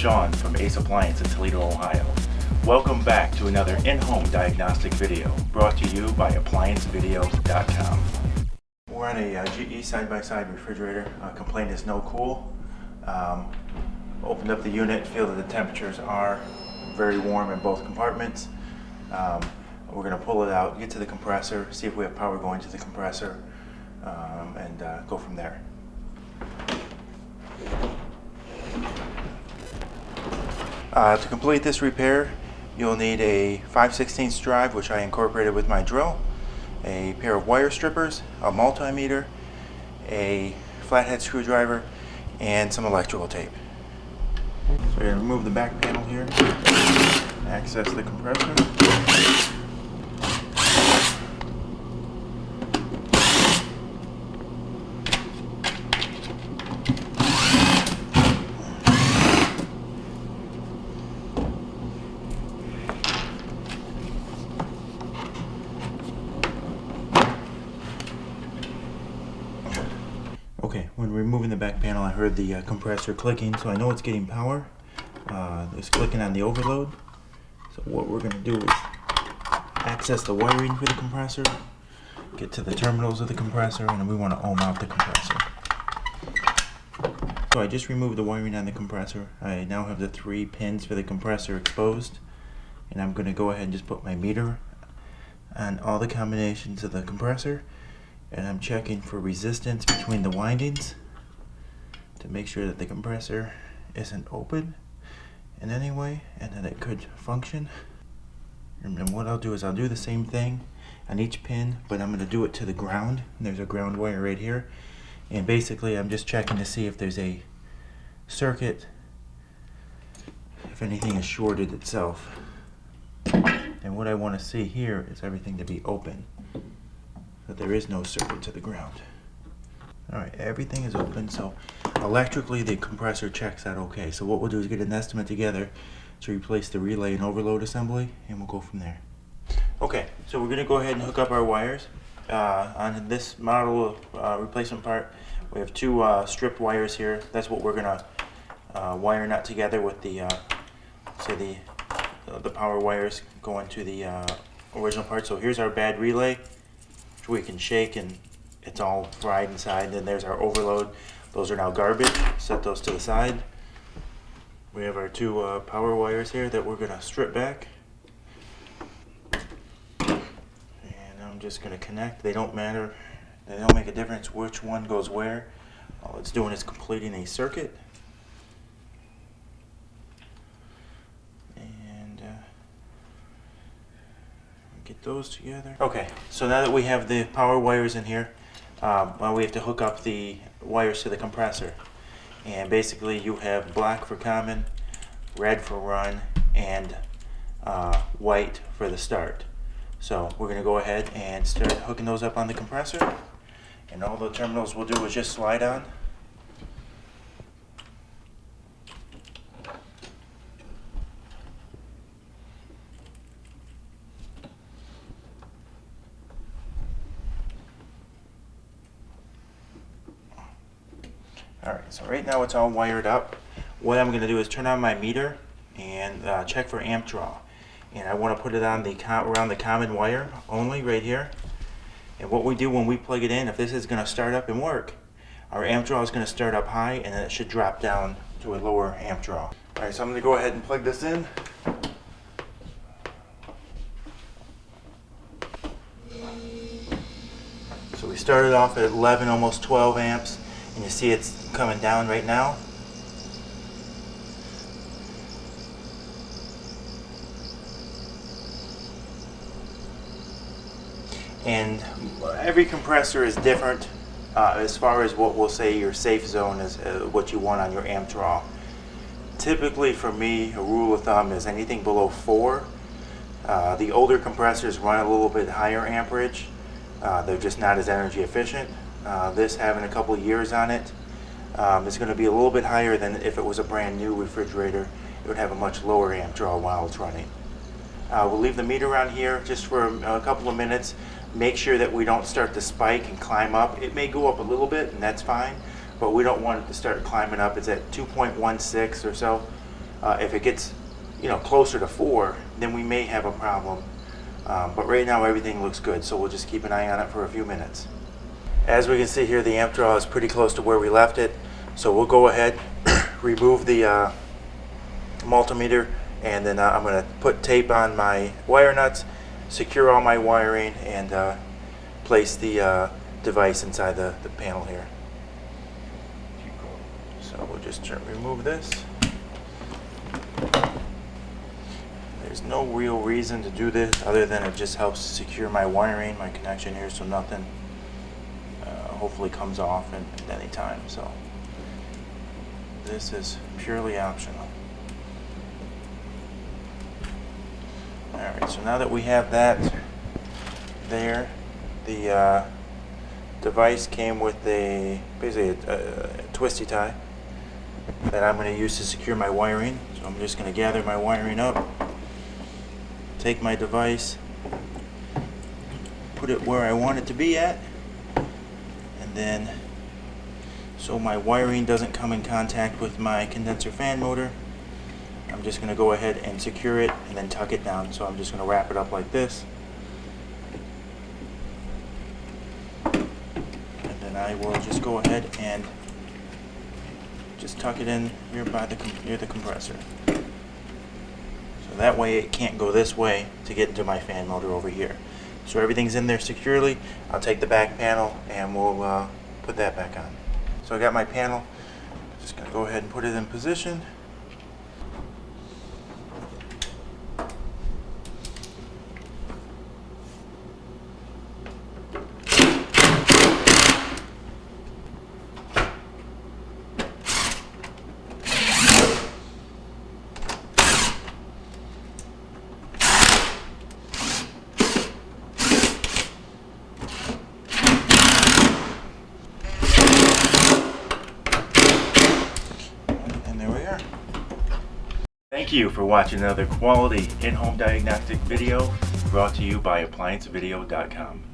Sean from Ace Appliance in Toledo, Ohio. Welcome back to another in-home diagnostic video brought to you by ApplianceVideo.com. We're on a GE side-by-side refrigerator. Complaint is no cool. Opened up the unit, feel that the temperatures are very warm in both compartments. We're going to pull it out, get to the compressor, see if we have power going to the compressor, and go from there. To complete this repair, you'll need a 5/16 drive, which I incorporated with my drill, a pair of wire strippers, a multimeter, a flathead screwdriver, and some electrical tape. So we're going to remove the back panel here, access the compressor. Okay, when removing the back panel, I heard the compressor clicking, so I know it's getting power. It's clicking on the overload. So what we're going to do is access the wiring for the compressor, get to the terminals of the compressor, and we want to ohm out the compressor. So I just removed the wiring on the compressor. I now have the 3 pins for the compressor exposed, and I'm going to go ahead and just put my meter on all the combinations of the compressor. And I'm checking for resistance between the windings to make sure that the compressor isn't open in any way and that it could function. And then what I'll do is I'll do the same thing on each pin, but I'm going to do it to the ground. And there's a ground wire right here. And basically I'm just checking to see if there's a circuit, if anything is shorted itself. And what I want to see here is everything to be open. That there is no circuit to the ground. Alright, everything is open, so electrically the compressor checks out okay. So what we'll do is get an estimate together to replace the relay and overload assembly, and we'll go from there. Okay, so we're going to go ahead and hook up our wires. On this model replacement part, we have 2 stripped wires here. That's what we're going to wire nut together with the say the power wires going to the original part. So here's our bad relay, which we can shake and it's all fried inside. And then there's our overload. Those are now garbage. Set those to the side. We have our 2 power wires here that we're going to strip back. And I'm just going to connect. They don't matter. They don't make a difference which one goes where. All it's doing is completing a circuit. Get those together. Okay, so now that we have the power wires in here, well, we have to hook up the wires to the compressor. And basically you have black for common, red for run, and white for the start. So we're going to go ahead and start hooking those up on the compressor. And all the terminals we'll do is just slide on. Alright, so right now it's all wired up. What I'm going to do is turn on my meter and check for amp draw. And I want to put it on around the common wire only right here. And what we do when we plug it in, if this is going to start up and work, our amp draw is going to start up high and then it should drop down to a lower amp draw. Alright, so I'm going to go ahead and plug this in. So we started off at 11, almost 12 amps. And you see it's coming down right now. And every compressor is different as far as what we'll say your safe zone is, what you want on your amp draw. Typically for me, a rule of thumb is anything below 4. The older compressors run a little bit higher amperage. They're just not as energy efficient. This having a couple of years on it, is going to be a little bit higher than if it was a brand new refrigerator. It would have a much lower amp draw while it's running. We'll leave the meter on here just for a couple of minutes. Make sure that we don't start to spike and climb up. It may go up a little bit and that's fine, but we don't want it to start climbing up. It's at 2.16 or so. If it gets, closer to 4, then we may have a problem. But right now everything looks good, so we'll just keep an eye on it for a few minutes. As we can see here, the amp draw is pretty close to where we left it, so we'll go ahead, remove the multimeter, and then I'm going to put tape on my wire nuts, secure all my wiring, and place the device inside the panel here. So we'll just remove this. There's no real reason to do this other than it just helps secure my wiring, my connection here, so nothing hopefully comes off at any time. So this is purely optional. Alright, so now that we have that there, the device came with basically a twisty tie that I'm going to use to secure my wiring. So I'm just going to gather my wiring up, take my device, put it where I want it to be at, and then so my wiring doesn't come in contact with my condenser fan motor, I'm just going to go ahead and secure it and then tuck it down. So I'm just going to wrap it up like this, and then I will just go ahead and just tuck it in here near the compressor. So that way it can't go this way to get into my fan motor over here. So everything's in there securely. I'll take the back panel and we'll put that back on. So I got my panel. Just going to go ahead and put it in position. Thank you for watching another quality in-home diagnostic video brought to you by ApplianceVideo.com.